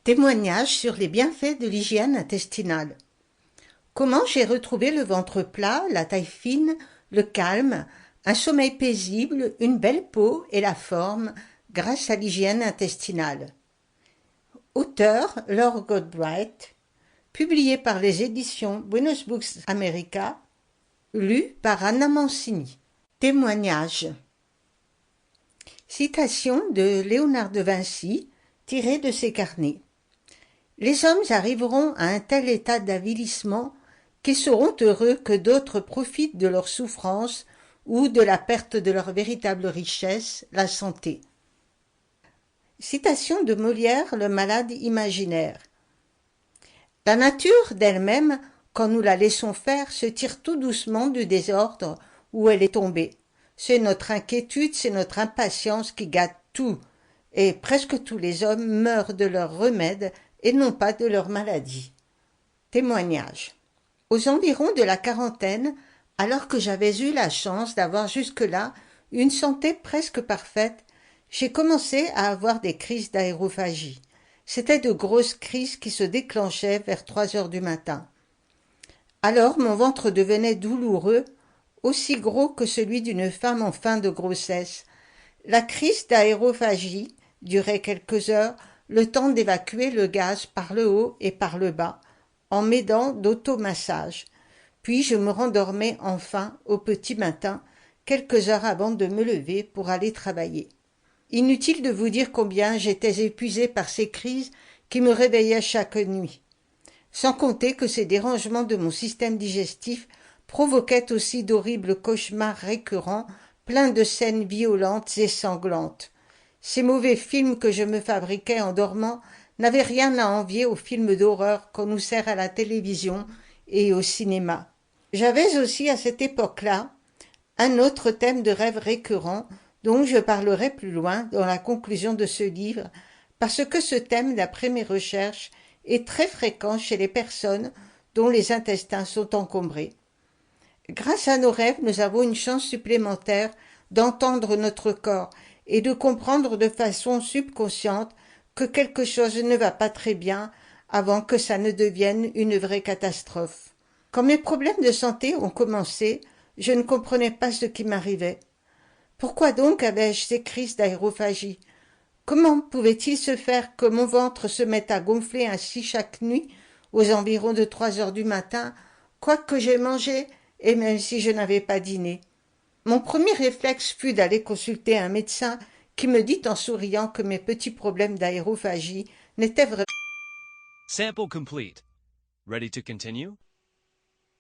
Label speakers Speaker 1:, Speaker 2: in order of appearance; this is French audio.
Speaker 1: Témoignage sur les bienfaits de l'hygiène intestinale. Comment j'ai retrouvé le ventre plat, la taille fine, le calme, un sommeil paisible, une belle peau et la forme grâce à l'hygiène intestinale. Auteur Laure Godbright, publié par les éditions Buenos Books America, lu par Anna Mancini. Témoignage. Citation de Léonard de Vinci, tirée de ses carnets. Les hommes arriveront à un tel état d'avilissement qu'ils seront heureux que d'autres profitent de leur souffrance ou de la perte de leur véritable richesse, la santé. Citation de Molière, Le malade imaginaire. La nature d'elle-même, quand nous la laissons faire, se tire tout doucement du désordre où elle est tombée. C'est notre inquiétude, c'est notre impatience qui gâte tout, et presque tous les hommes meurent de leur remède et non pas de leur maladie. Témoignage. Aux environs de la quarantaine, alors que j'avais eu la chance d'avoir jusque-là une santé presque parfaite, j'ai commencé à avoir des crises d'aérophagie. C'étaient de grosses crises qui se déclenchaient vers 3 heures du matin. Alors mon ventre devenait douloureux, aussi gros que celui d'une femme en fin de grossesse. La crise d'aérophagie durait quelques heures, le temps d'évacuer le gaz par le haut et par le bas, en m'aidant d'automassage. Puis je me rendormais enfin au petit matin, quelques heures avant de me lever pour aller travailler. Inutile de vous dire combien j'étais épuisée par ces crises qui me réveillaient chaque nuit. Sans compter que ces dérangements de mon système digestif provoquaient aussi d'horribles cauchemars récurrents, pleins de scènes violentes et sanglantes. Ces mauvais films que je me fabriquais en dormant n'avaient rien à envier aux films d'horreur qu'on nous sert à la télévision et au cinéma. J'avais aussi à cette époque-là un autre thème de rêve récurrent dont je parlerai plus loin dans la conclusion de ce livre, parce que ce thème, d'après mes recherches, est très fréquent chez les personnes dont les intestins sont encombrés. Grâce à nos rêves, nous avons une chance supplémentaire d'entendre notre corps et de comprendre de façon subconsciente que quelque chose ne va pas très bien avant que ça ne devienne une vraie catastrophe. Quand mes problèmes de santé ont commencé, je ne comprenais pas ce qui m'arrivait. Pourquoi donc avais-je ces crises d'aérophagie? Comment pouvait-il se faire que mon ventre se mette à gonfler ainsi chaque nuit, aux environs de 3 heures du matin, quoi que j'aie mangé, et même si je n'avais pas dîné? Mon premier réflexe fut d'aller consulter un médecin qui me dit en souriant que mes petits problèmes d'aérophagie n'étaient vraiment...
Speaker 2: Sample complete. Ready to continue?